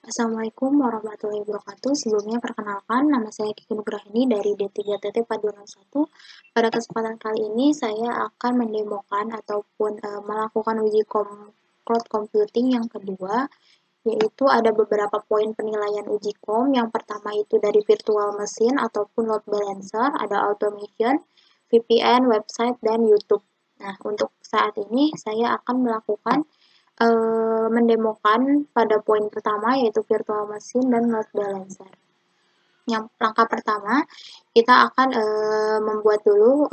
Assalamualaikum warahmatullahi wabarakatuh. Sebelumnya perkenalkan, nama saya Kiki Nugrahini dari D3TT 421. Pada kesempatan kali ini saya akan mendemokan ataupun melakukan cloud computing yang kedua, yaitu ada beberapa poin penilaian uji kom. Yang pertama itu dari virtual machine ataupun load balancer, ada automation, VPN, website, dan YouTube. Nah, untuk saat ini saya akan melakukan mendemokan pada poin pertama yaitu virtual machine dan load balancer. Yang langkah pertama, kita akan membuat dulu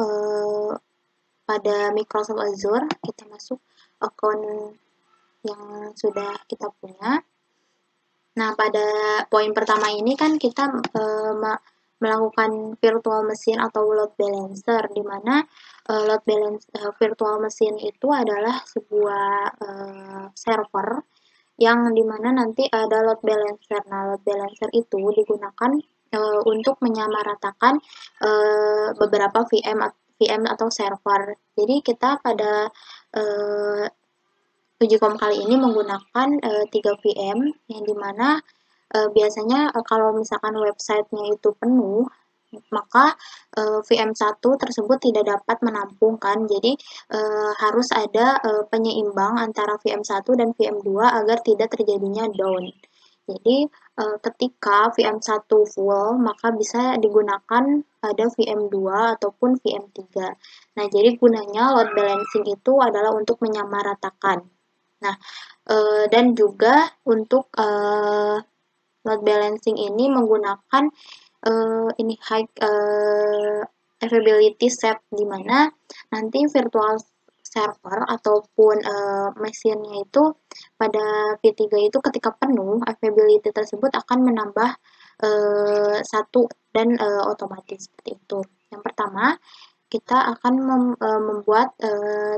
pada Microsoft Azure, kita masuk akun yang sudah kita punya. Nah, pada poin pertama ini kan kita melakukan virtual machine atau load balancer, di mana virtual machine itu adalah sebuah server yang dimana nanti ada load balancer. Nah, load balancer itu digunakan untuk menyamaratakan beberapa VM atau server. Jadi kita pada uji kom kali ini menggunakan 3 VM yang dimana biasanya kalau misalkan websitenya itu penuh, maka VM1 tersebut tidak dapat menampung kan. Jadi harus ada penyeimbang antara VM1 dan VM2 agar tidak terjadinya down. Jadi ketika VM1 full, maka bisa digunakan pada VM2 ataupun VM3. Nah, jadi gunanya load balancing itu adalah untuk menyamaratakan. Nah, dan juga untuk load balancing ini menggunakan ini high availability set, di mana nanti virtual server ataupun mesinnya itu pada V3 itu ketika penuh, availability tersebut akan menambah satu dan otomatis seperti itu. Yang pertama, kita akan membuat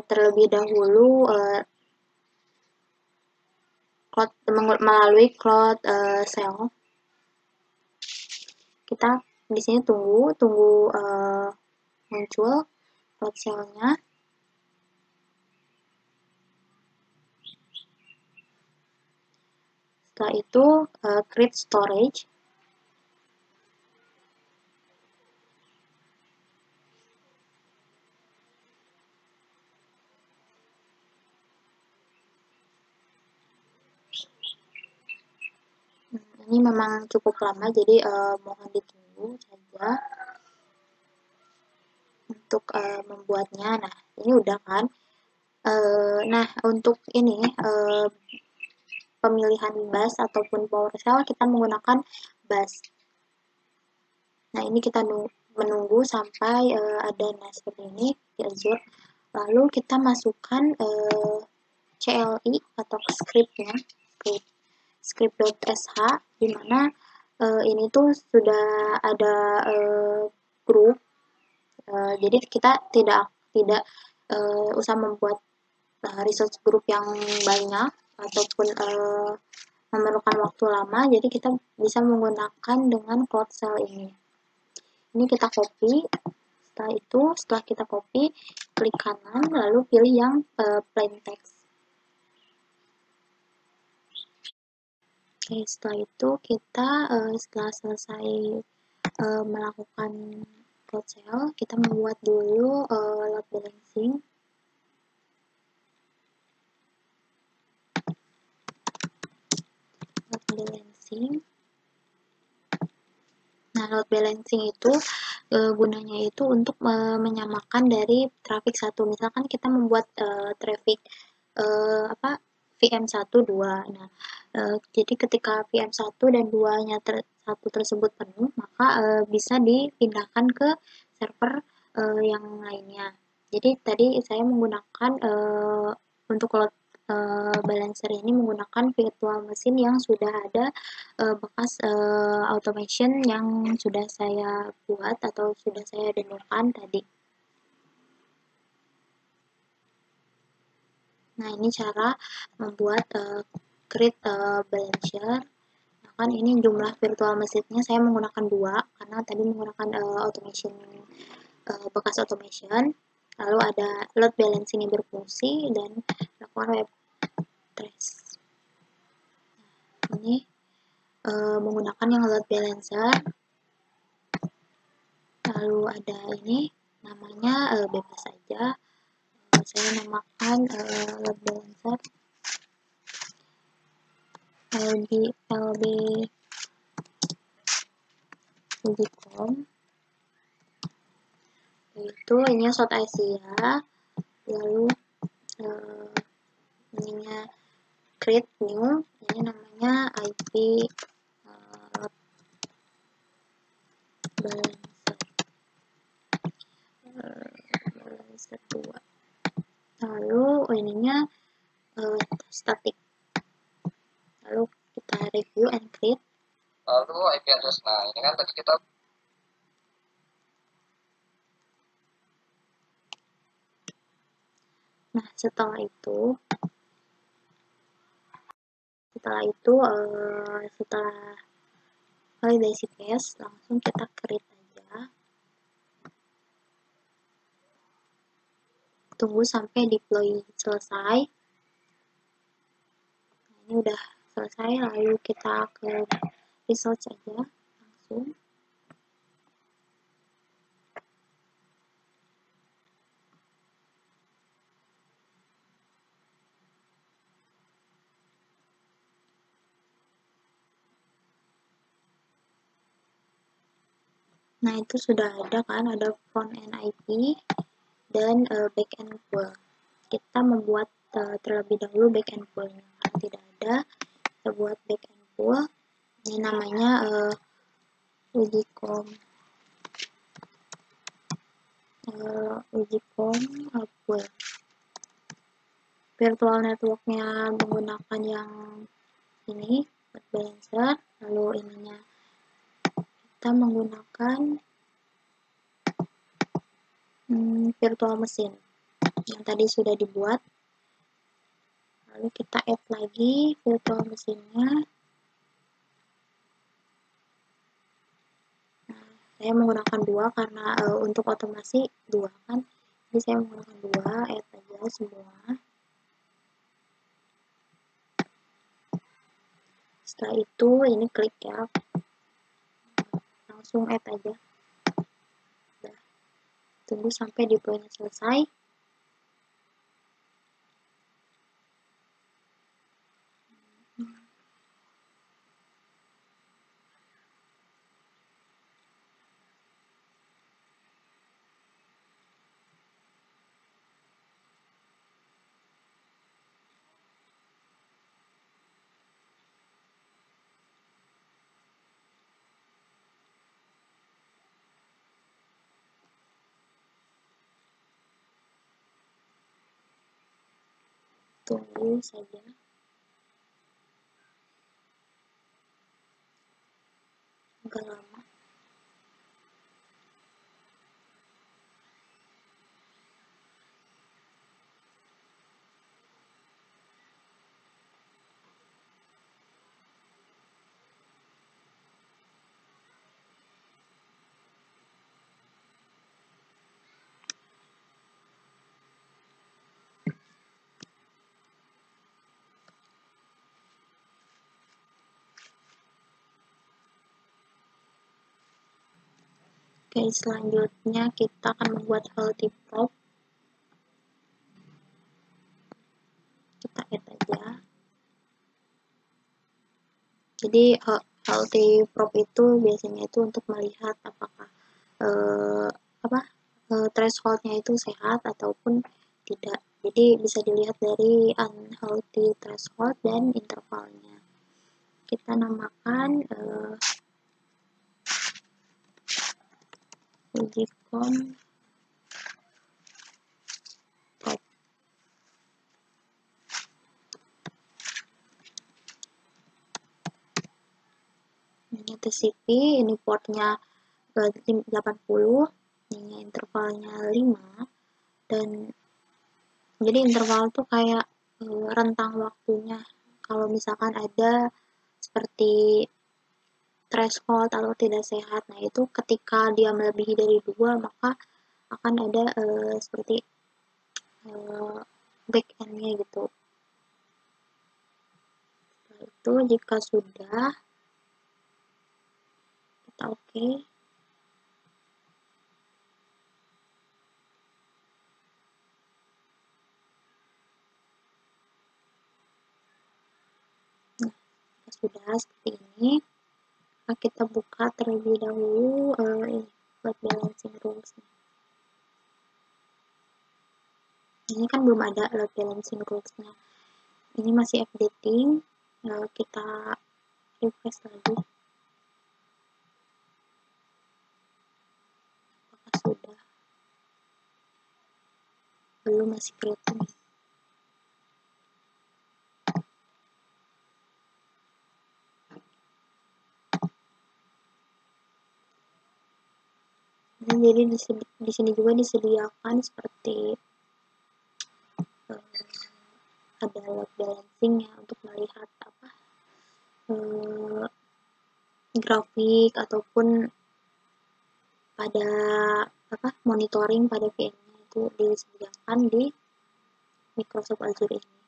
terlebih dahulu melalui cloud shell. Kita di sini tunggu muncul cloud shell-nya. Setelah itu create storage. Ini memang cukup lama, jadi mohon ditunggu saja untuk membuatnya. Nah, ini udah kan. Nah, untuk ini pemilihan bus ataupun PowerShell kita menggunakan bus. Nah, ini kita menunggu sampai ada seperti ini di Azure. Lalu kita masukkan CLI atau script-nya, script.sh, di mana ini tuh sudah ada grup. Jadi kita tidak usah membuat resource group yang banyak ataupun memerlukan waktu lama. Jadi kita bisa menggunakan dengan cloud shell ini. Ini kita copy. Setelah itu, setelah kita copy, klik kanan lalu pilih yang plain text. Oke, setelah itu kita setelah selesai melakukan cloud shell, kita membuat dulu load balancing. Nah, load balancing itu gunanya itu untuk menyamakan dari traffic satu. Misalkan kita membuat traffic VM1, 2. Nah, jadi ketika VM1 dan 2-nya satu tersebut penuh, maka bisa dipindahkan ke server yang lainnya. Jadi tadi saya menggunakan untuk load balancer ini menggunakan virtual machine yang sudah ada bekas automation yang sudah saya buat atau sudah saya demokan tadi. Nah, ini cara membuat create balancer. Nah, kan ini jumlah virtual machine-nya saya menggunakan 2 karena tadi menggunakan automation bekas automation. Lalu ada load balancing yang berfungsi dan lakukan web trace. Nah, ini menggunakan yang load balancer. Lalu ada ini namanya bebas saja. Saya namakan load balancer LB Ujicom. Itu ini South Asia. Lalu ininya create new, ini namanya IP load balancer balancer 2. Lalu ininya static. Lalu kita review and create. Lalu IP address. Nah, ini kan tadi kita setelah itu setelah validasi case, langsung kita create aja. Tunggu sampai deploy selesai. Nah, ini udah selesai, lalu kita ke research aja langsung. Nah, itu sudah ada kan, ada front end IP dan back end pool. Kita membuat terlebih dahulu back end poolnya. Kalau tidak ada, kita buat back end pool. Ini namanya Ujicom pool. Virtual networknya menggunakan yang ini load balancer. Lalu ininya kita menggunakan virtual machine yang tadi sudah dibuat. Lalu kita add lagi virtual machine-nya. Nah, saya menggunakan 2 karena untuk otomasi 2 kan. Jadi saya menggunakan 2, add aja semua. Setelah itu ini klik ya. Langsung add aja. Udah. Tunggu sampai deploy-nya selesai. Tunggu saja. Agak lama. Oke, selanjutnya kita akan membuat multi-prop. Kita add aja. Jadi multi-prop itu biasanya itu untuk melihat apakah thresholdnya itu sehat ataupun tidak. Jadi bisa dilihat dari unhealthy threshold dan intervalnya. Kita namakan Ujicom prop. Ini TCP, ini portnya 80, ini intervalnya 5, dan jadi interval tuh kayak rentang waktunya. Kalau misalkan ada seperti threshold atau tidak sehat, nah itu ketika dia melebihi dari 2, maka akan ada seperti back end-nya gitu. Setelah itu jika sudah, kita oke. Nah, sudah seperti ini. Nah, kita buka terlebih dahulu ini load balancing rules. Ini kan belum ada load balancing rules-nya. Ini masih updating. Kita refresh lagi. Apakah sudah? Belum, masih creating. Nah, jadi di sini juga disediakan seperti ada load balancing ya untuk melihat apa grafik ataupun pada apa monitoring pada VM-nya itu disediakan di Microsoft Azure ini.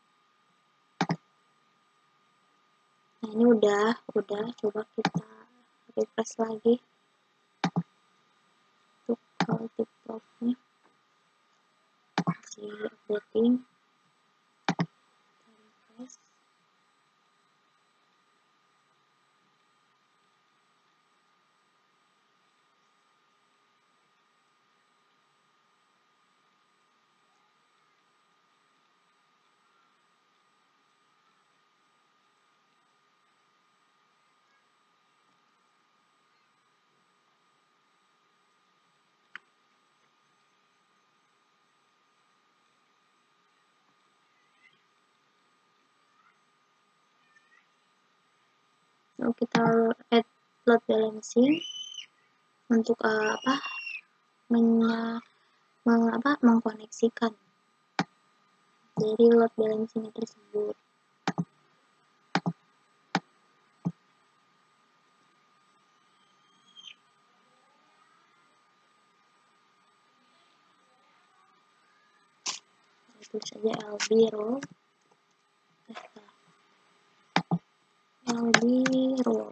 Nah, ini udah coba kita refresh lagi untuk TikToknya masih updating. Refresh. Lalu kita add load balancing untuk mengkoneksikan dari load balancing tersebut. Tulis saja LB role, LB role.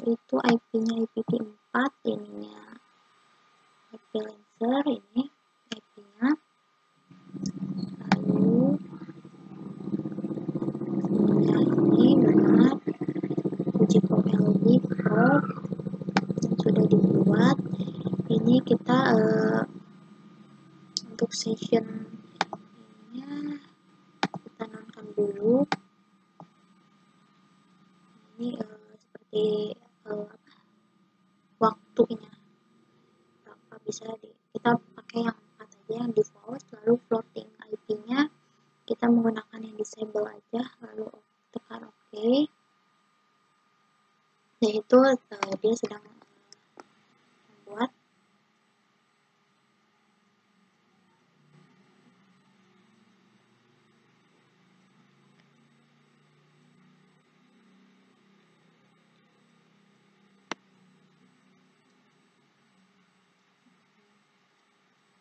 Itu IP-nya IPv4, ininya load balancer, ini IP-nya. Lalu ini benar uji LB probe yang sudah dibuat. Ini kita untuk session ininya kita nonton dulu. Ini seperti waktunya berapa, bisa kita pakai yang 4 aja, yang default. Lalu floating IP-nya kita menggunakan yang disable aja, lalu tekan OK. Yaitu dia sedang membuat.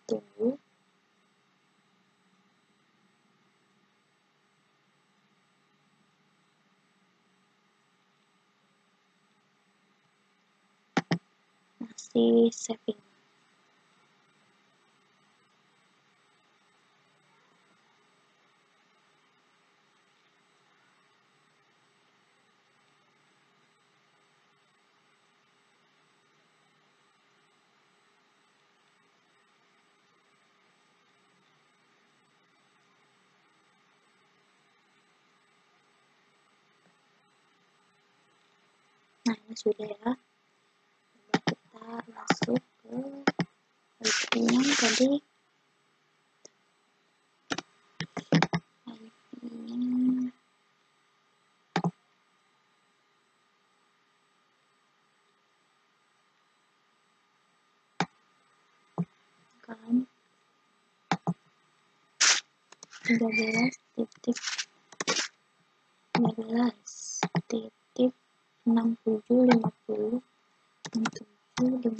Tunggu. Masih saving. Nah, ini sudah ya. Kita masuk ke IP-nya tadi. IP-nya kan 13.6750 titik 46.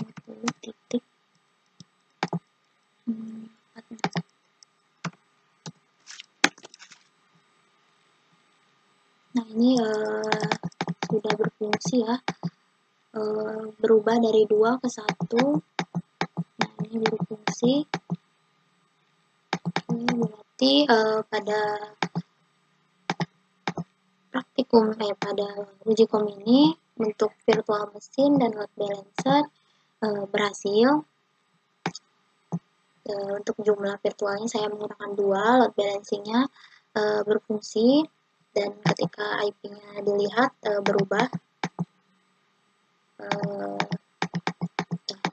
Nah, ini sudah berfungsi ya, berubah dari 2 ke 1. Nah, ini berfungsi. Ini berarti pada praktikum pada uji kom ini untuk virtual machine dan load balancer berhasil. Untuk jumlah virtualnya saya menggunakan 2, load balancingnya berfungsi, dan ketika IP-nya dilihat berubah.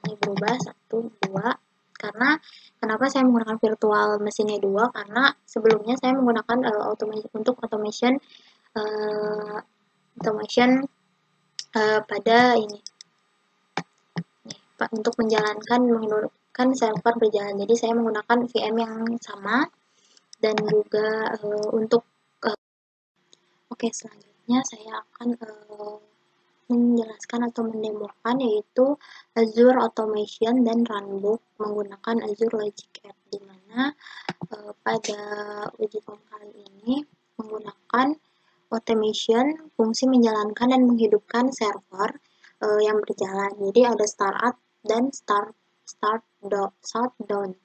Ini berubah 1, 2. Karena kenapa saya menggunakan virtual mesinnya 2? Karena sebelumnya saya menggunakan automation pada ini untuk menurunkan server berjalan. Jadi saya menggunakan VM yang sama, dan juga untuk oke, selanjutnya saya akan menjelaskan atau mendemokan yaitu Azure Automation dan Runbook menggunakan Azure Logic App, di mana pada uji kom kali ini menggunakan automation, fungsi menjalankan dan menghidupkan server yang berjalan. Jadi ada startup dan shutdown.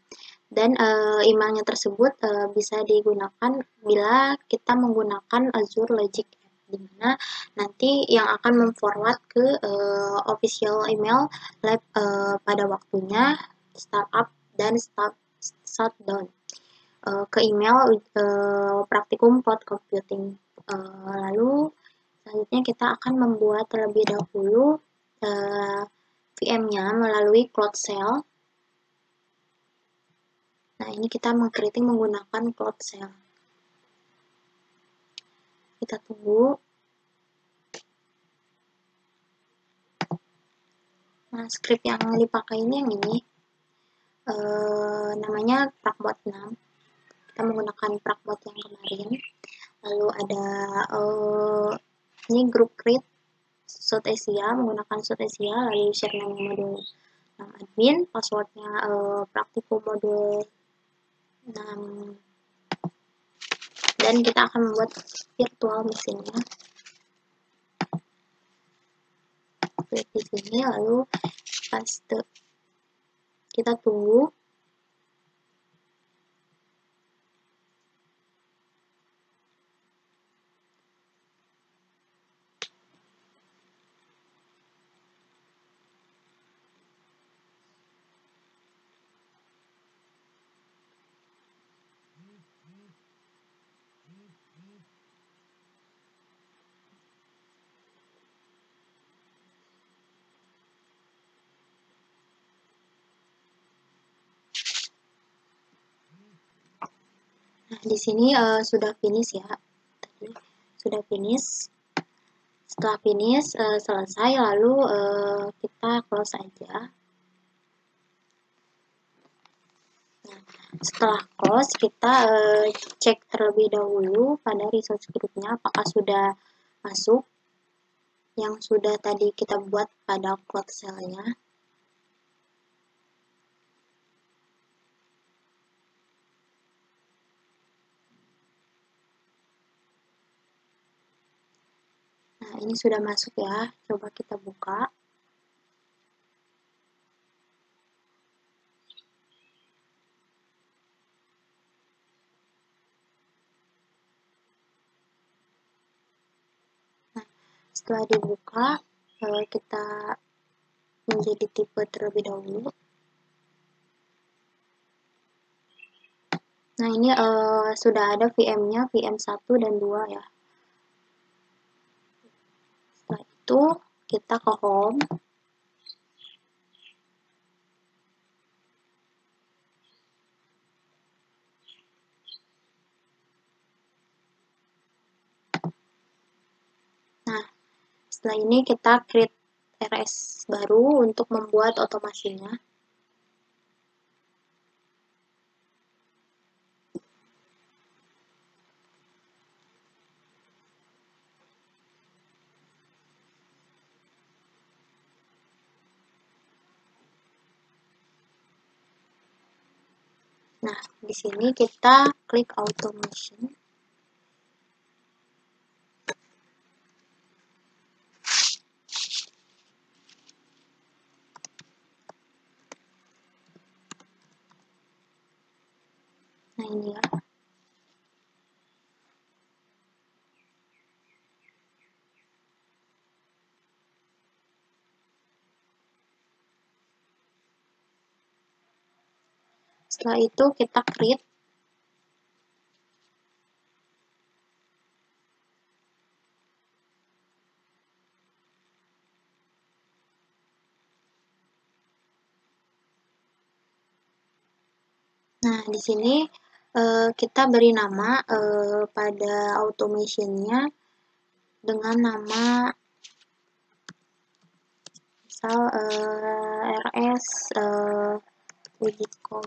Dan emailnya tersebut bisa digunakan bila kita menggunakan Azure Logic App, di mana nanti yang akan memforward ke official email lab pada waktunya startup dan shutdown ke email praktikum cloud computing. Lalu selanjutnya kita akan membuat terlebih dahulu VM-nya melalui Cloud Shell. Nah, ini kita meng-creating menggunakan Cloud Shell. Kita tunggu. Nah, script yang dipakai ini yang ini. Namanya Prakbot 6. Kita menggunakan Prakbot yang kemarin. Lalu ada ini group create South Asia, menggunakan South Asia. Lalu username modul 6 admin, passwordnya praktikum modul 6, dan kita akan membuat virtual mesinnya. Klik di sini, lalu paste. Kita tunggu. Nah, di sini sudah finish ya. Tadi sudah finish. Setelah finish selesai, lalu kita close aja. Nah, setelah close, kita cek terlebih dahulu pada resource groupnya apakah sudah masuk yang sudah tadi kita buat pada cloud shell-nya. Nah, ini sudah masuk ya. Coba kita buka. Nah, setelah dibuka, kita menjadi tipe terlebih dahulu. Nah, ini sudah ada VM-nya, VM 1 dan 2 ya. Setelah itu, kita ke home. Nah, setelah ini kita create RS baru untuk membuat otomasinya. Nah, di sini kita klik automation. ini ya. Setelah itu kita create. Nah, di sini kita beri nama pada automation-nya dengan nama misal RS Wujicom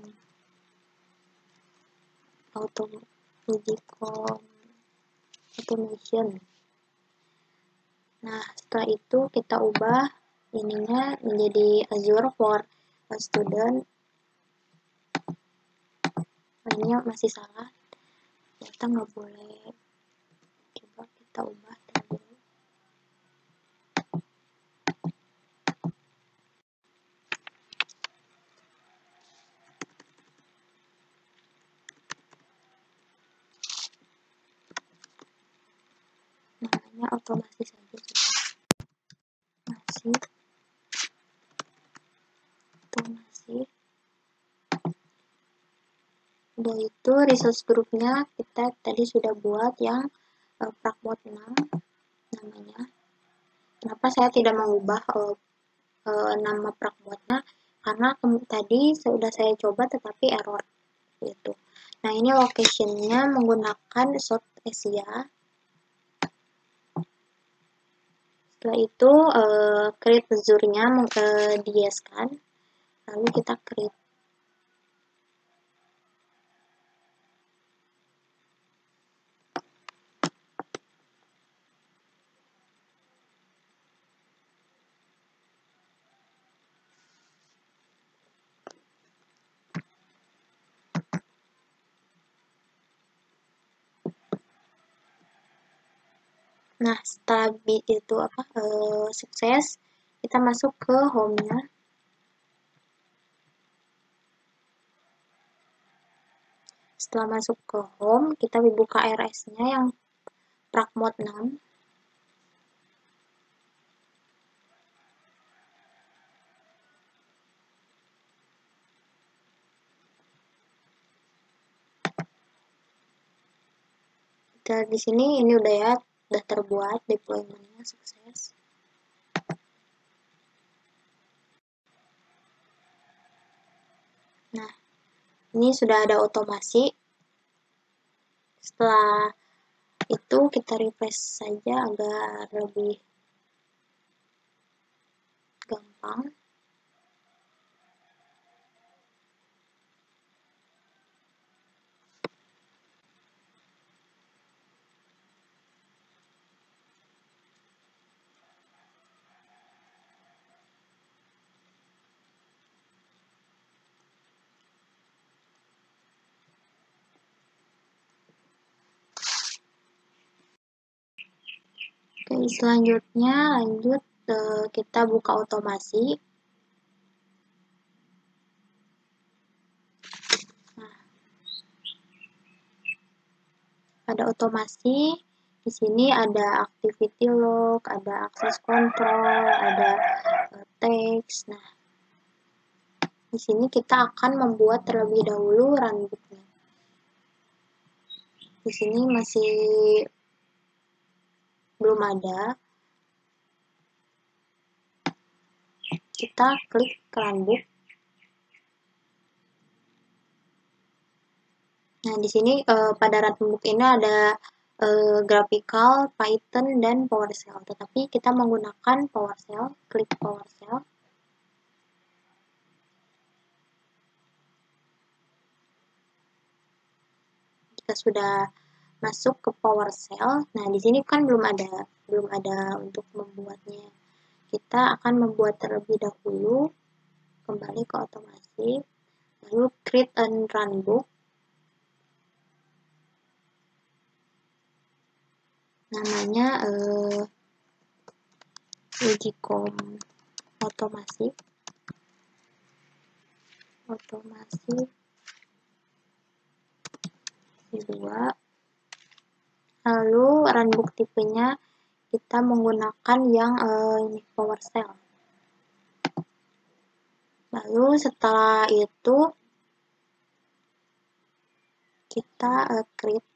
automation. Nah, setelah itu kita ubah ininya menjadi Azure for Student. Ini masih salah, kita nggak boleh. Coba kita ubah dulu. Namanya otomasi saja, masih otomasi. Udah itu resource groupnya kita tadi sudah buat yang Pragmod 6 namanya. Kenapa saya tidak mengubah nama Pragmodnya? Karena tadi sudah saya coba tetapi error gitu. Nah, ini location-nya menggunakan South Asia. Setelah itu create Azure-nya dihiaskan, lalu kita create. Nah, setelah itu sukses, kita masuk ke home-nya. Setelah masuk ke home, kita buka RS-nya yang Pragmod 6. Kita di sini ini udah terbuat deployment-nya sukses. Nah, ini sudah ada otomasi. Setelah itu kita refresh saja agar lebih gampang. Oke, selanjutnya lanjut kita buka otomasi. Nah, pada otomasi di sini ada activity log, ada access control, ada text. Nah, di sini kita akan membuat terlebih dahulu runbook-nya. Di sini masih belum ada. Kita klik runbook. Nah, di sini pada runbook ini ada graphical, Python, dan PowerShell. Tetapi kita menggunakan PowerShell. Klik PowerShell. Kita sudah masuk ke PowerShell. Nah, di sini kan belum ada untuk membuatnya. Kita akan membuat terlebih dahulu. Kembali ke otomasi. Lalu create and runbook. Namanya Wujicom otomasi. 2. Lalu runbook tipenya kita menggunakan yang ini PowerShell. Lalu setelah itu kita create.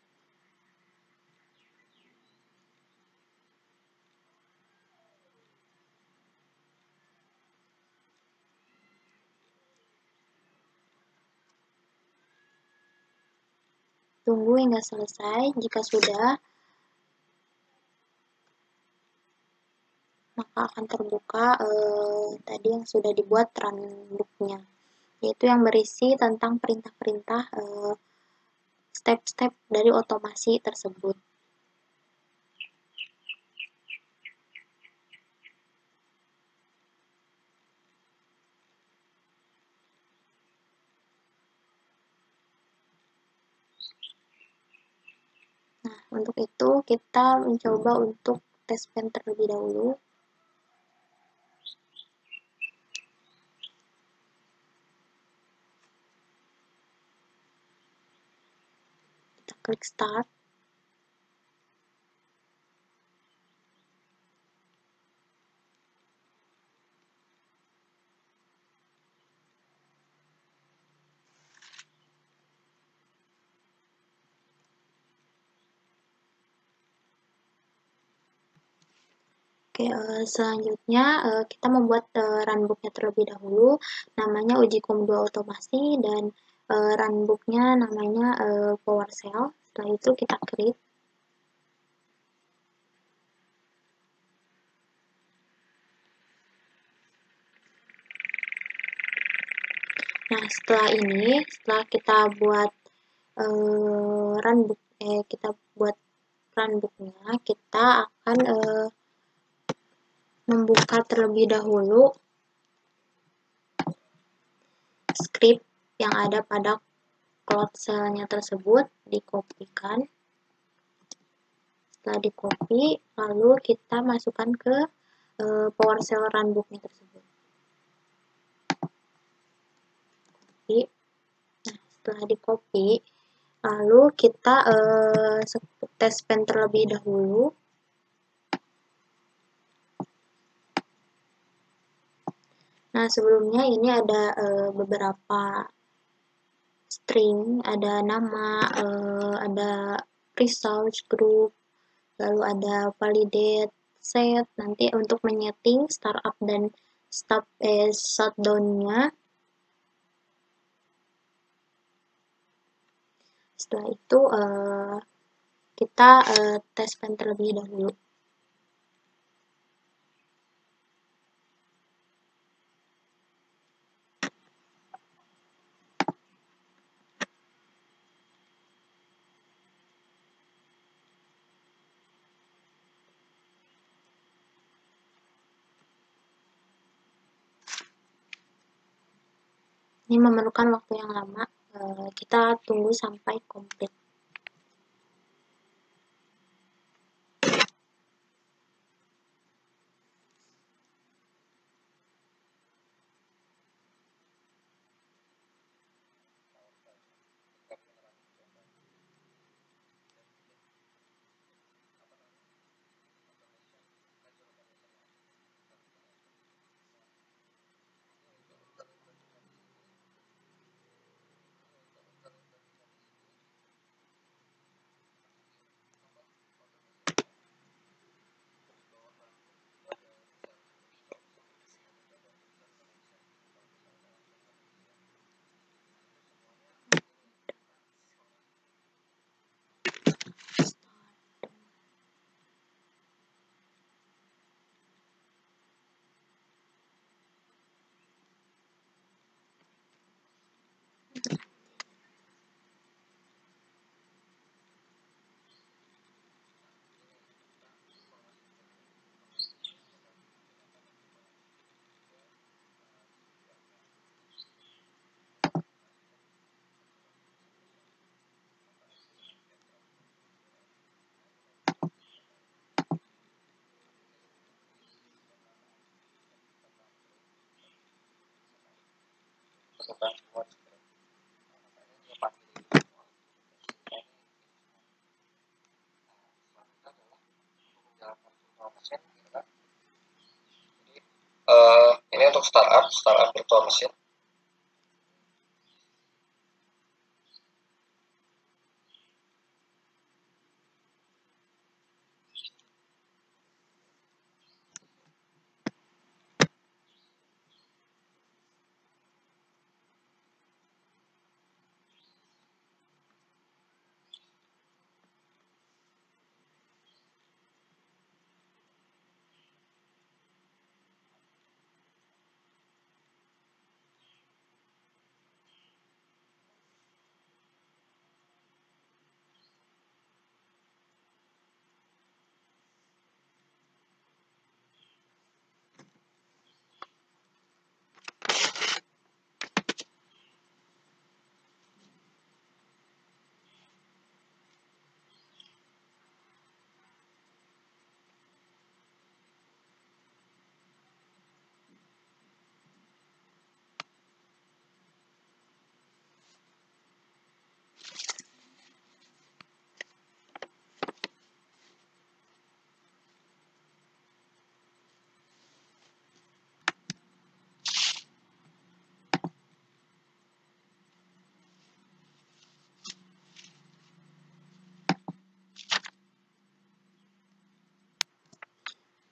Tunggu hingga selesai. Jika sudah, maka akan terbuka tadi yang sudah dibuat runbooknya, yaitu yang berisi tentang perintah-perintah step-step dari otomasi tersebut. Nah, untuk itu kita mencoba untuk test pen terlebih dahulu. Kita klik start. Oke, selanjutnya kita membuat runbooknya terlebih dahulu, namanya Ujikom 2 Otomasi, dan runbooknya namanya PowerShell. Setelah itu kita create. Nah, setelah kita buat runbooknya, kita akan membuka terlebih dahulu script yang ada pada cloud cell-nya tersebut, dikopikan. Setelah di-copy, lalu kita masukkan ke PowerShell runbooknya tersebut. Nah, setelah di-copy, lalu kita test pen terlebih dahulu. Nah, sebelumnya ini ada beberapa string, ada nama, ada result group, lalu ada validate, set. Nanti untuk menyeting startup dan shutdown-nya. Setelah itu kita test pen terlebih dahulu. Ini memerlukan waktu yang lama, kita tunggu sampai komplit. untuk startup virtual machine.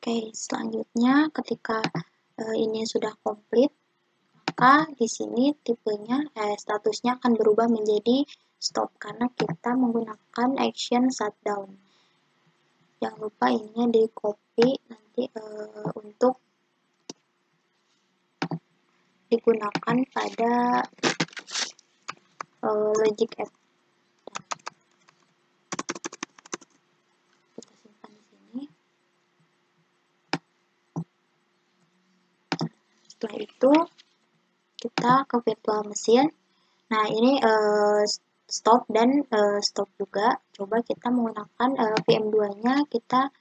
Oke, selanjutnya ketika ini sudah komplit, maka di sini tipenya statusnya akan berubah menjadi stop karena kita menggunakan action shutdown. Jangan lupa ininya di copy nanti untuk digunakan pada logic app. Kita simpan di sini. Setelah itu kita ke virtual machine. Nah, ini stop dan stop juga. Coba kita menggunakan VM2-nya, kita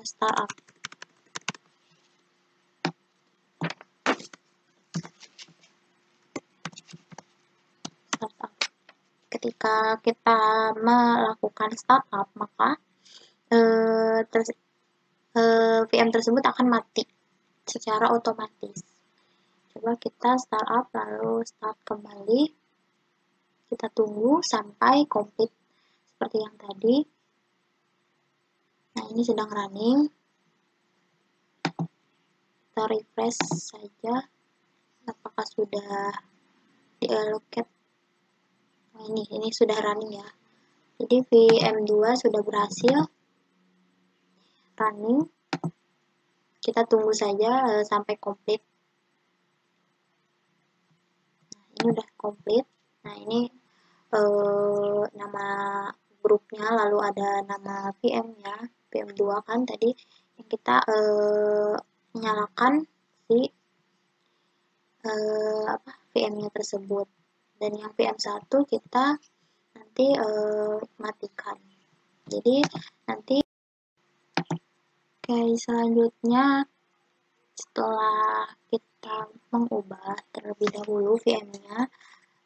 startup. Ketika kita melakukan startup, maka VM tersebut akan mati secara otomatis. Coba kita startup lalu start kembali. Kita tunggu sampai komplit seperti yang tadi. Nah, ini sedang running. Kita refresh saja apakah sudah diallocate. Nah, ini sudah running ya. Jadi VM2 sudah berhasil running. Kita tunggu saja sampai komplit. Nah, ini udah komplit. Nah, ini nama grupnya, lalu ada nama VM ya, VM2 kan tadi yang kita nyalakan si VM-nya tersebut, dan yang VM1 kita nanti matikan. Jadi nanti selanjutnya setelah kita mengubah terlebih dahulu VM-nya,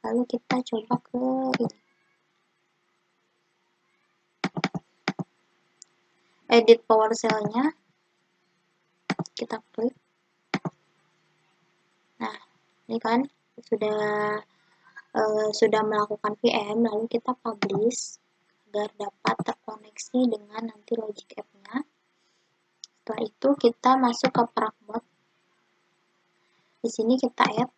lalu kita coba ke ini, edit power cell-nya, kita klik. Nah, ini kan sudah melakukan VM, lalu kita publish agar dapat terkoneksi dengan nanti logic app-nya. Setelah itu kita masuk ke Pragmod. Di sini kita add.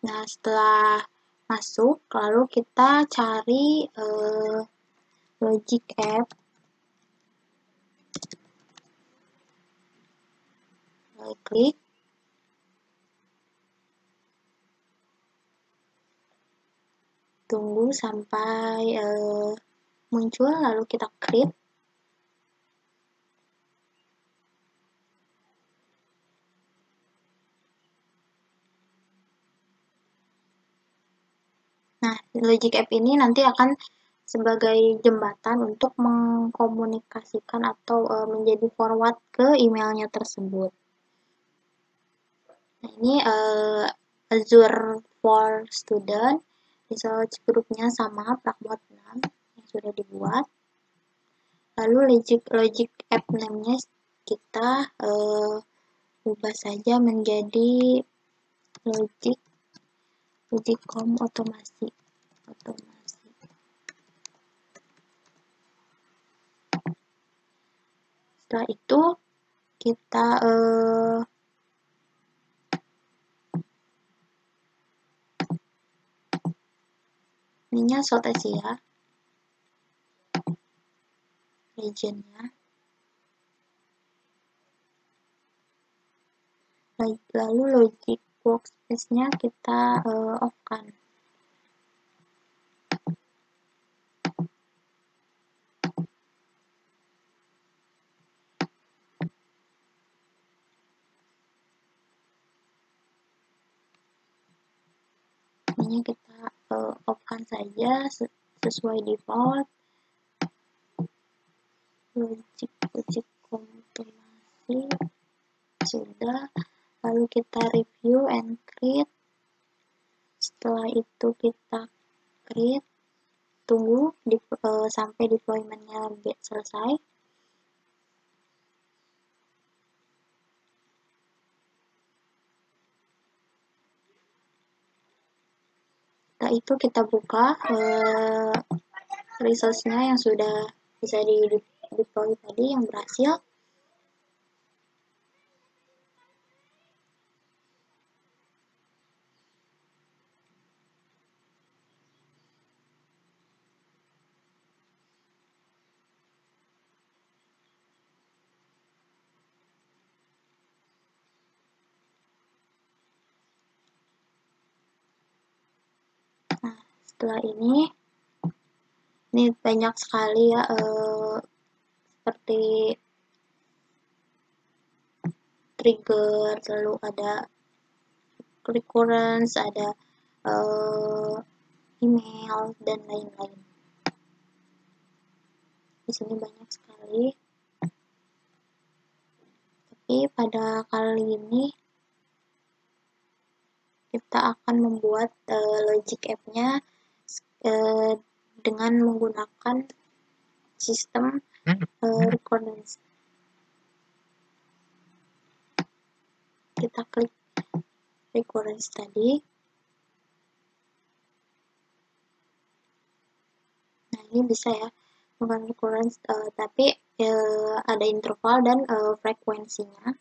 Nah, setelah masuk, lalu kita cari logic app. Lalu klik. Tunggu sampai muncul, lalu kita create. Nah, logic app ini nanti akan sebagai jembatan untuk mengkomunikasikan atau menjadi forward ke emailnya tersebut. Nah, ini Azure for Student, research grupnya sama Pragmod 6 yang sudah dibuat. Lalu logic app name-nya kita ubah saja menjadi logicom otomasi. Setelah itu kita ininya sort Asia, regionnya, lalu logic workspace-nya kita off-kan. Ini kita off-kan saja sesuai default. Logic otomasi sudah, lalu kita review and create. Setelah itu kita create, tunggu sampai deployment-nya selesai. Setelah itu kita buka resource-nya yang sudah bisa di deploy tadi yang berhasil. Nah, setelah ini banyak sekali ya seperti trigger, lalu ada recurrence, ada email dan lain-lain. Di sini banyak sekali. Tapi pada kali ini kita akan membuat logic app-nya dengan menggunakan sistem recurrence. Kita klik recurrence tadi. Nah, ini bisa ya, bukan recurrence, tapi ada interval dan frekuensinya.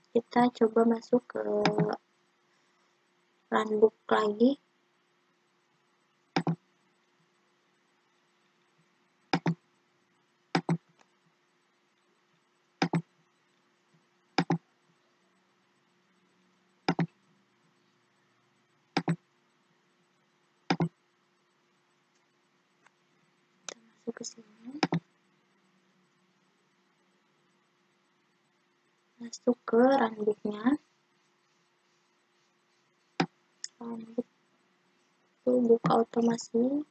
Kita coba masuk ke runbook lagi. Ke sini, masuk ke runbooknya, runbook itu buka otomasi,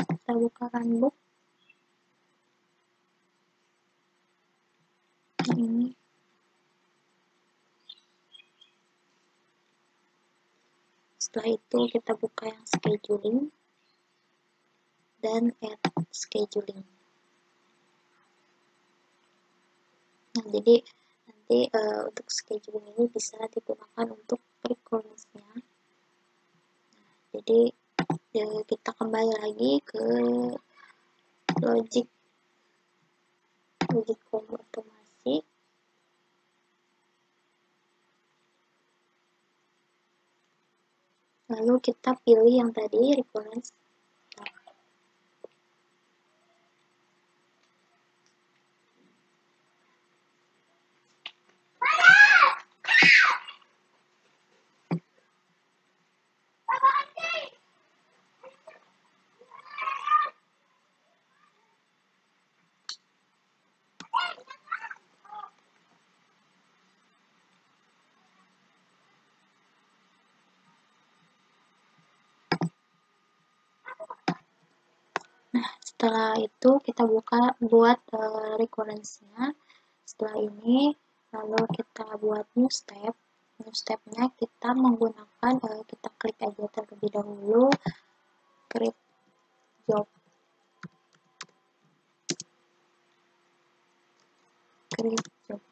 kita buka runbook ini. Setelah itu kita buka yang scheduling dan add scheduling. Nah, jadi nanti untuk scheduling ini bisa digunakan untuk recurrence-nya. Nah, jadi kita kembali lagi ke logicom otomasi. Lalu kita pilih yang tadi recurrence. Setelah itu kita buat recurrence-nya. Setelah ini lalu kita buat new step. New step-nya kita menggunakan kita klik aja terlebih dahulu create job. Create job.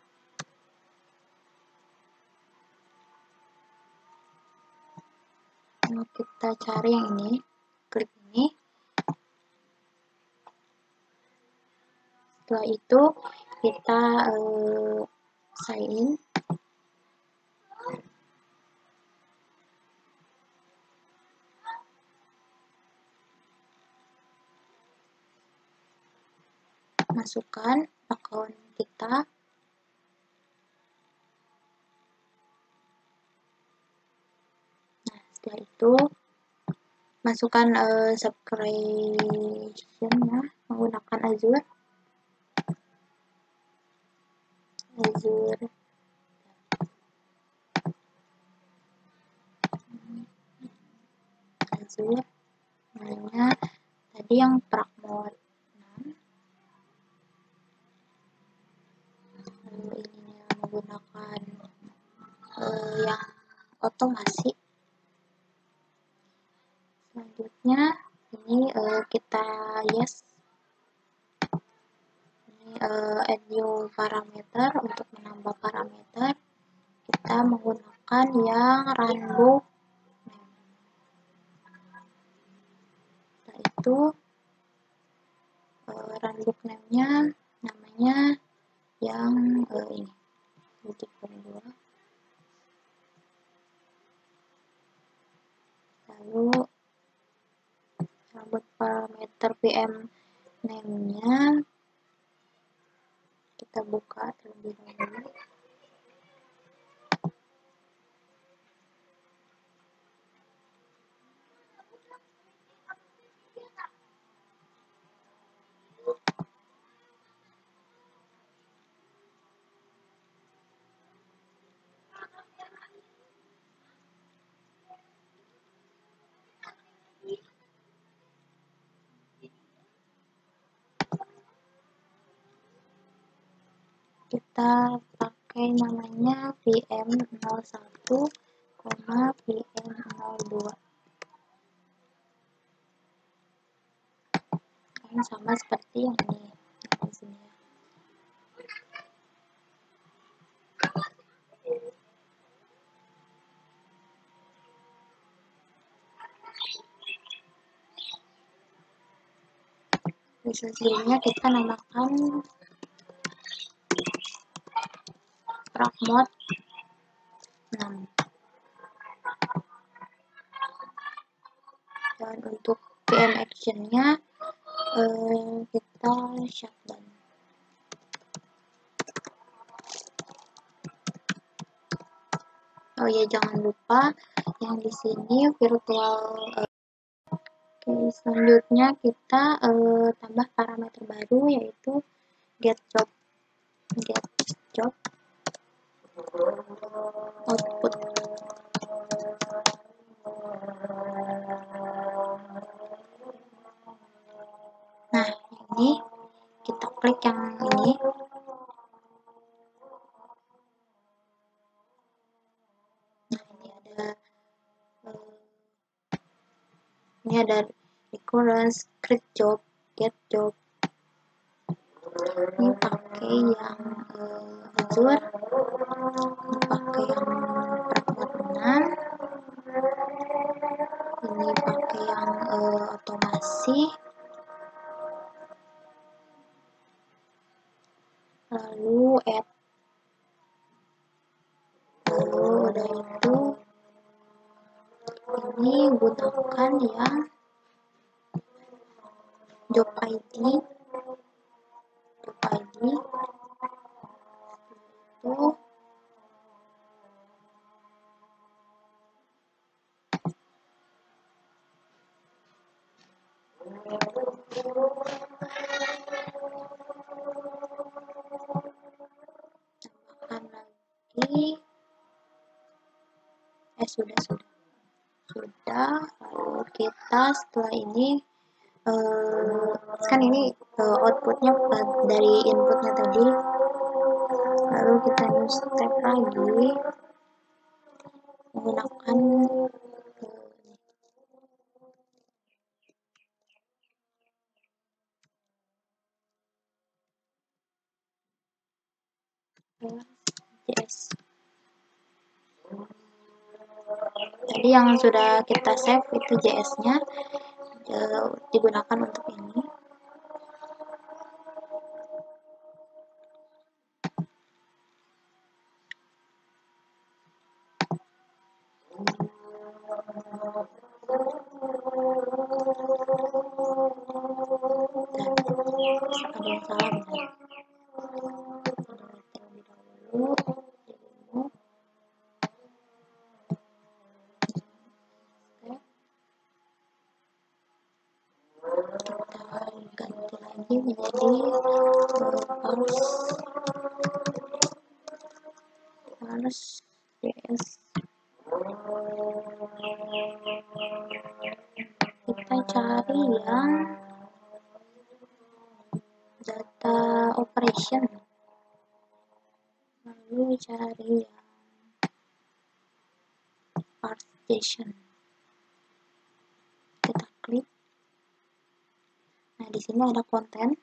Nah, kita cari yang ini, klik ini. Setelah itu kita sign in. Masukkan akun kita. Nah, setelah itu masukkan subscription-nya menggunakan Azure. Namanya tadi yang Pragmod 6. Lalu ini menggunakan yang otomasi. Selanjutnya ini kita yes. Ini add new parameter. Untuk menambah parameter kita menggunakan yang runbook. Setelah itu runbook name-nya namanya yang ini 7.2. Lalu rambut parameter PM name-nya kita buka terlebih dahulu. Kita pakai namanya VM01, VM02. Kan sama seperti yang ini di sini ya. Sebelumnya kita namakan Pragmod 6. Dan untuk PM action-nya kita shutdown. Oh ya, jangan lupa yang di sini virtual. Oke, selanjutnya kita tambah parameter baru yaitu get job output. Nah, ini kita klik yang ini. Nah, ini ada recurrence, create job, get job. Ini pakai yang Azure, ini pakai yang Pragmod 6, ini pakai yang otomasi. Lalu add. Lalu udah itu ini gunakan yang job ID. Itu tambahkan lagi. Sudah. Lalu kita setelah ini kan ini outputnya dari inputnya tadi, lalu kita new step lagi menggunakan JS. Jadi yang sudah kita save itu JS-nya digunakan untuk ini. Ada yang salah benar. Kita ganti lagi menjadi parse JS. Kita cari yang data operation, lalu cari yang parse.json. Kita klik. Nah, di sini ada konten.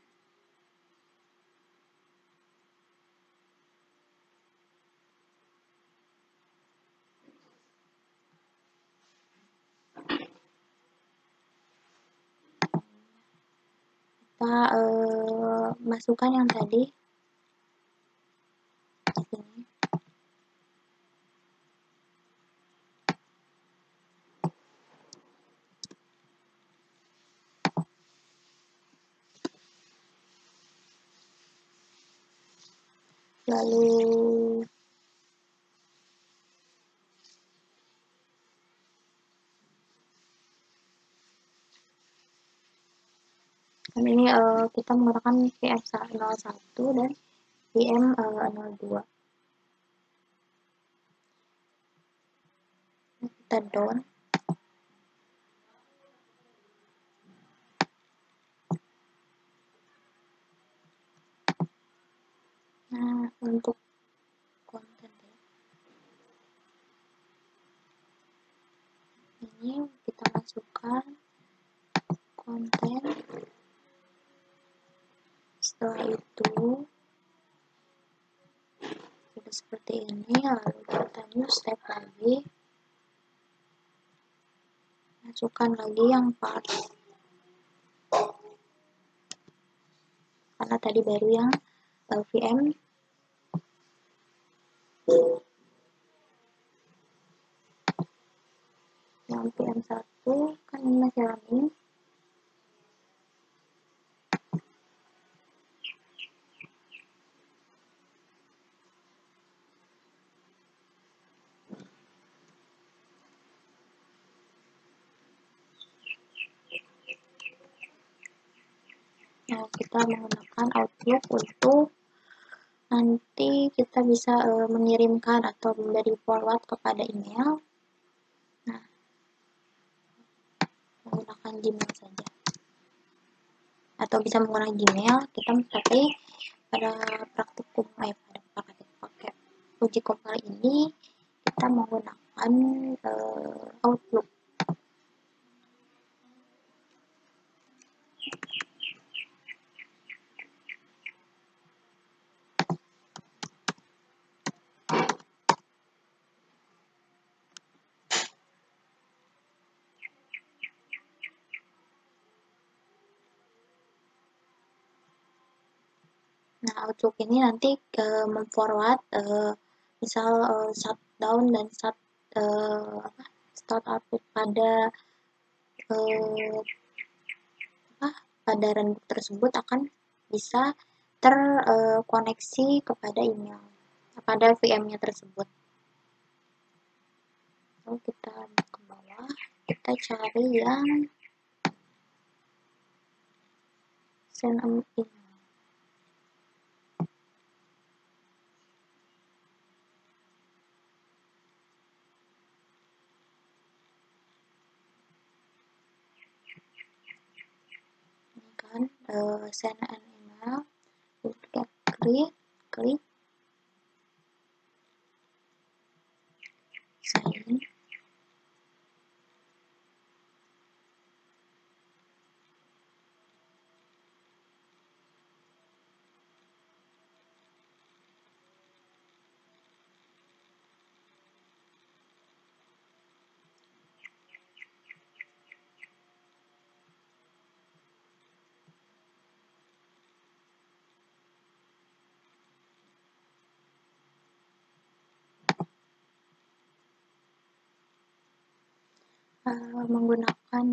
Kita masukkan yang tadi di sini. Lalu kan ini kita menggunakan VM01 dan VM02. Kita down. Nah, untuk konten ini kita masukkan konten. Setelah itu sudah seperti ini, lalu kita new step lagi, masukkan lagi yang part, karena tadi baru yang VM yang VM1 kan ini masih running. Nah, kita menggunakan Outlook untuk nanti kita bisa mengirimkan atau memberi forward kepada email. Nah, menggunakan Gmail saja, atau bisa menggunakan Gmail. Kita pakai pada praktikum pakai uji kompil ini kita menggunakan Outlook. Nah, Outlook ini nanti memforward misal shutdown dan start upload pada pada runbook tersebut akan bisa terkoneksi kepada email pada VM-nya tersebut. Lalu kita ke bawah, kita cari yang send email. menggunakan send an email, kita klik sign in. Menggunakan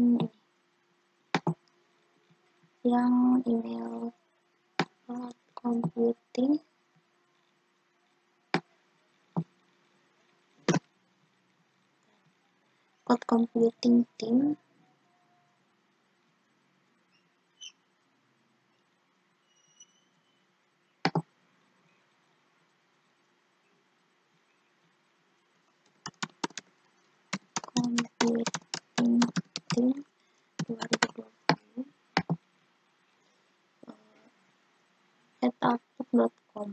yang email computing cloud computing team computing team 2020 @outlook.com.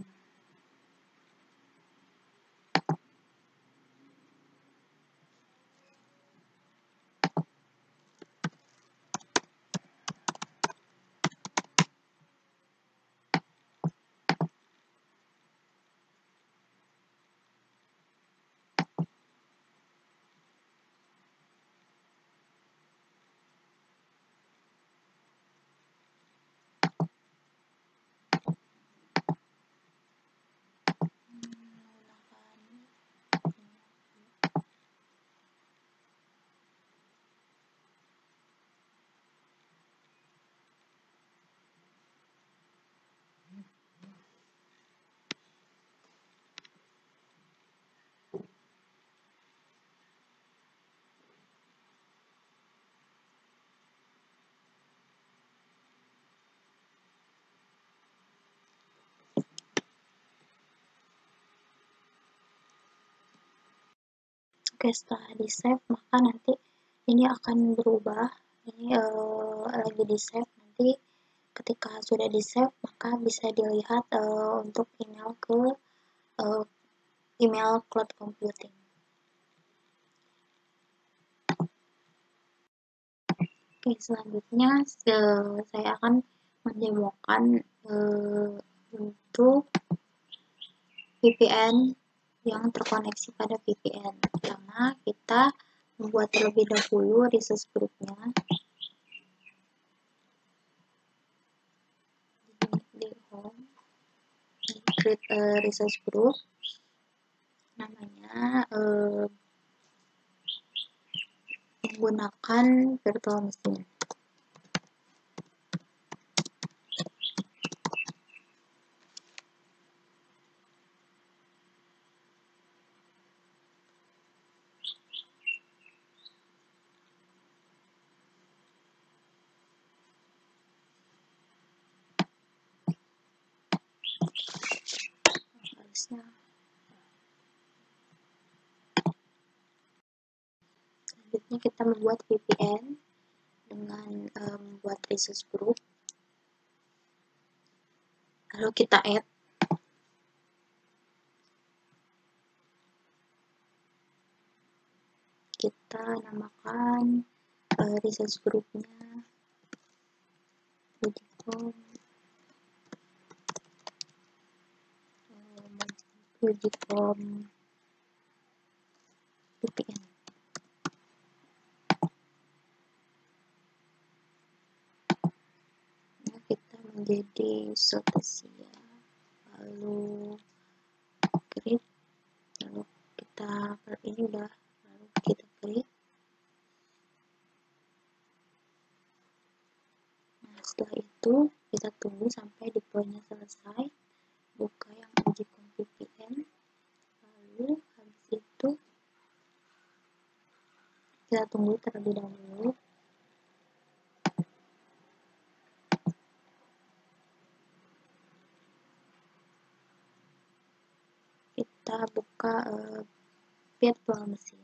Oke, setelah di save maka nanti ini akan berubah. Ini lagi di save, nanti ketika sudah di save maka bisa dilihat untuk email ke email cloud computing. Oke, selanjutnya saya akan mendemokan untuk VPN yang terkoneksi pada VPN. Pertama, kita membuat terlebih dahulu resource group-nya di home, create resource group, namanya menggunakan virtual machine. Selanjutnya kita membuat VPN dengan membuat resource group, lalu kita add kita namakan resource groupnya Ujicom VPN. Nah, kita menjadi Sotesia, lalu create, lalu kita ini udah, lalu kita create. Nah, setelah itu kita tunggu sampai deploy-nya selesai, buka yang Ujicom VPN, lalu habis itu kita tunggu terlebih dahulu. Kita buka virtual machine.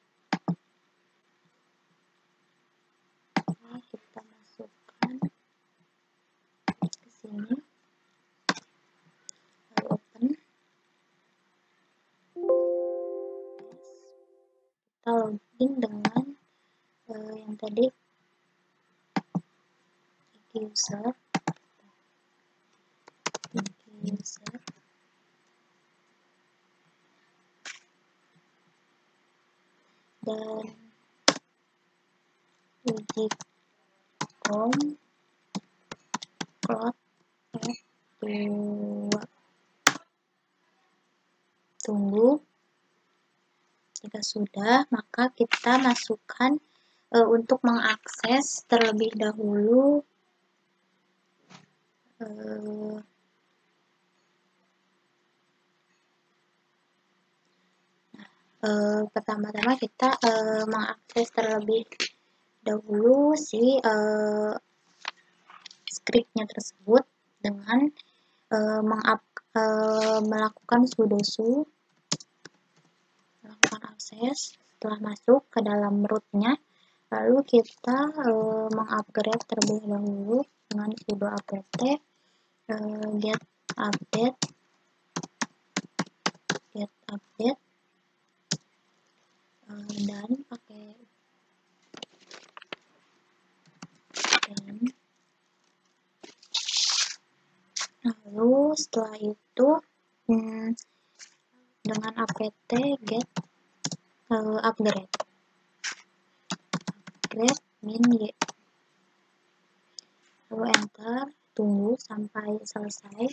kita login dengan yang tadi user dan uji com cloud F2. Tunggu. Jika sudah, maka kita masukkan untuk mengakses terlebih dahulu pertama-tama kita mengakses terlebih dahulu si scriptnya tersebut dengan melakukan sudo melakukan akses. Setelah masuk ke dalam rootnya, lalu kita mengupgrade terlebih dahulu dengan sudo apt get update dan pakai lalu setelah itu dengan apt get upgrade min y, lalu enter, tunggu sampai selesai.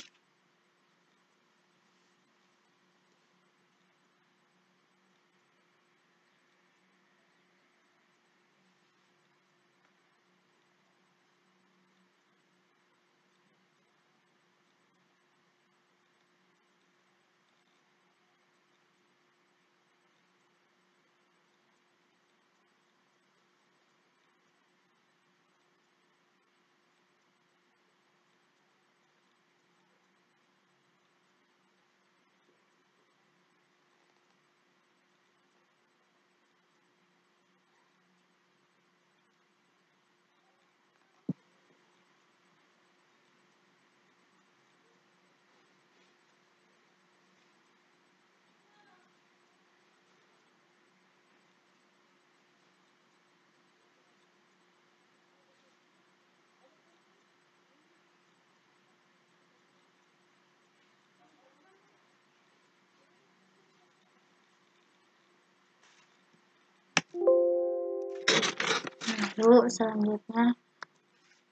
Lalu selanjutnya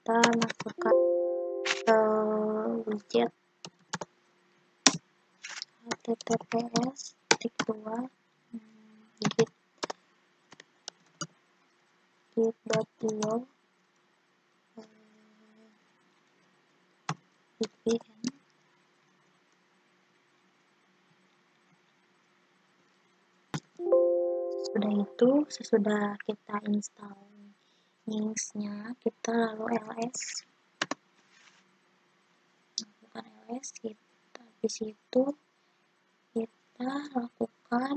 kita masukkan widget https://git.io VPN. Sesudah kita install Nginx-nya, kita lalu ls, lakukan ls, kita habis itu kita lakukan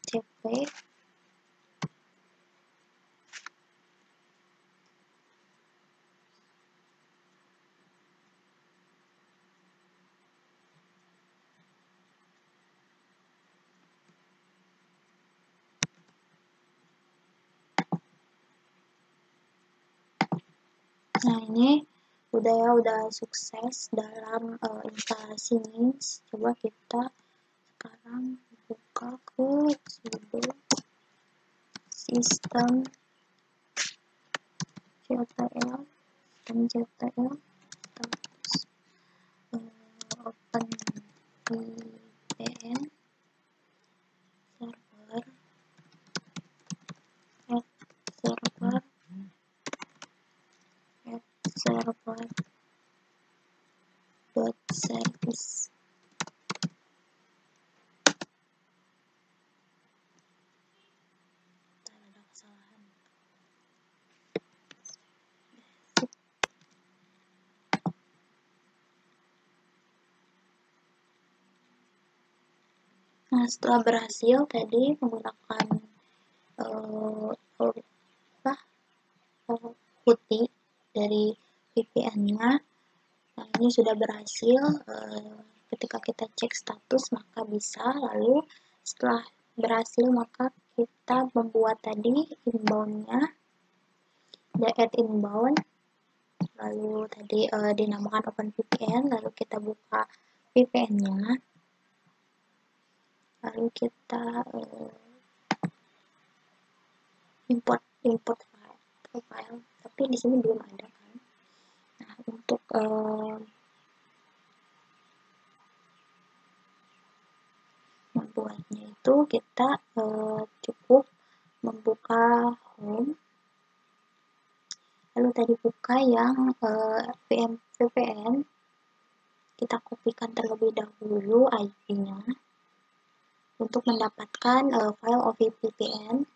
cp Nah, ini udah sukses dalam instalasi Nginx. Coba kita sekarang buka ke sudo systemctl terus open VPN server.service. Ada kesalahan. Nah, setelah berhasil tadi menggunakan putih dari VPN-nya, nah ini sudah berhasil. Ketika kita cek status maka bisa, lalu setelah berhasil maka kita membuat tadi inbound-nya, the add inbound, lalu tadi dinamakan OpenVPN, lalu kita buka VPN-nya, lalu kita import file, tapi di sini belum ada kan. Nah, untuk membuatnya itu kita cukup membuka home, lalu tadi buka yang VPN, kita kopikan terlebih dahulu IP-nya untuk mendapatkan file OpenVPN.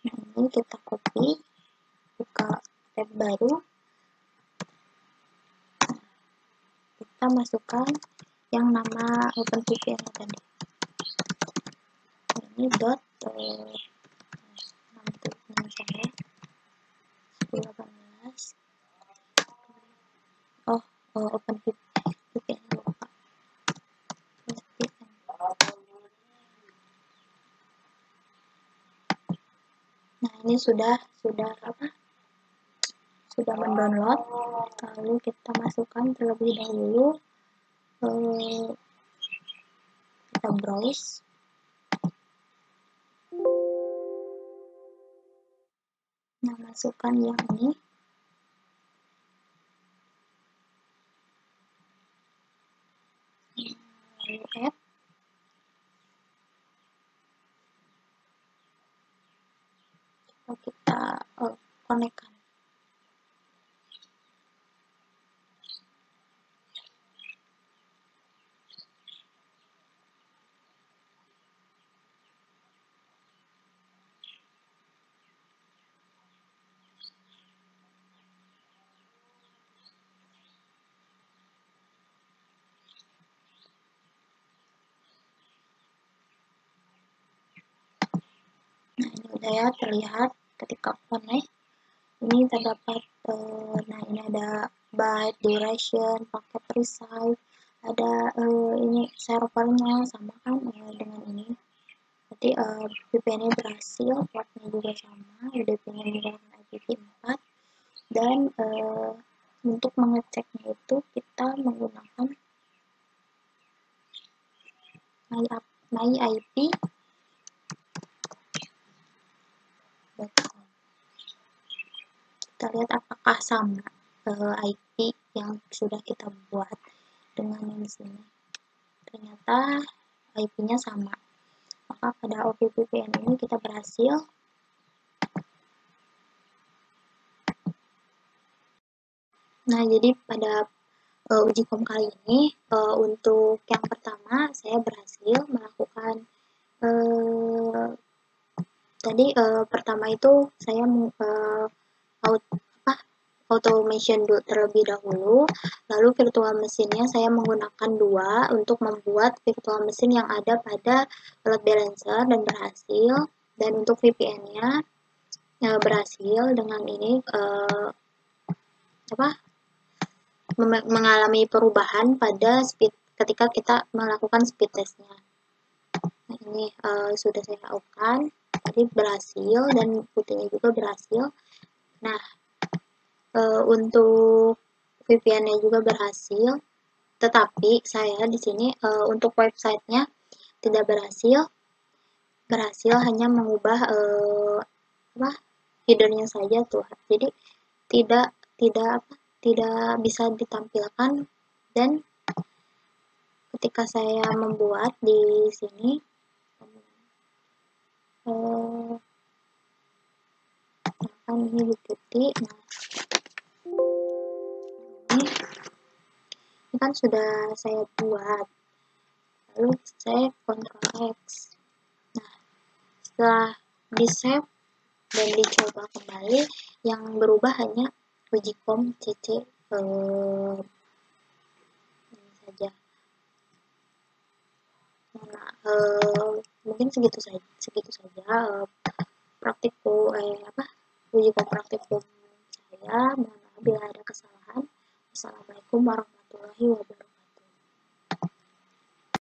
Nah, ini kita copy, buka tab baru, kita masukkan yang nama OpenVPN tadi. Ini dot nama saya 1018. OpenVPN lupa. Nah, ini sudah mendownload, lalu kita masukkan terlebih dahulu, kita browse, nah masukkan yang ini, lalu add, kita konekkan. Nah, ini udah ya, terlihat ketika connect. Ini terdapat, nah ini ada byte, duration, packet resize, ada ini servernya sama kan dengan ini. Jadi VPN-nya berhasil, portnya juga sama, UDP-nya menggunakan IPv4, dan untuk mengeceknya itu kita menggunakan myIP. Kita lihat apakah sama IP yang sudah kita buat dengan yang di sini. Ternyata IP-nya sama. Maka pada OpenVPN ini kita berhasil. Nah, jadi pada uji kom kali ini, untuk yang pertama saya berhasil melakukan tadi pertama itu saya automation terlebih dahulu, lalu virtual mesinnya saya menggunakan 2 untuk membuat virtual mesin yang ada pada load balancer dan berhasil, dan untuk VPN-nya berhasil dengan ini mengalami perubahan pada speed ketika kita melakukan speed testnya. Nah, ini sudah saya lakukan, tadi berhasil dan putihnya juga berhasil. Nah, untuk VPN-nya juga berhasil, tetapi saya di sini untuk websitenya tidak berhasil hanya mengubah headernya saja tuh, jadi tidak bisa ditampilkan. Dan ketika saya membuat di sini akan ini diikuti. Nah, ini kan sudah saya buat, lalu saya Ctrl X. Nah, setelah di save dan dicoba kembali, yang berubah hanya ujikom cc ini saja. Nah, mungkin segitu saja ujikom praktikum saya. Mohon maaf bila ada kesalahan. Assalamualaikum warahmatullahi wabarakatuh.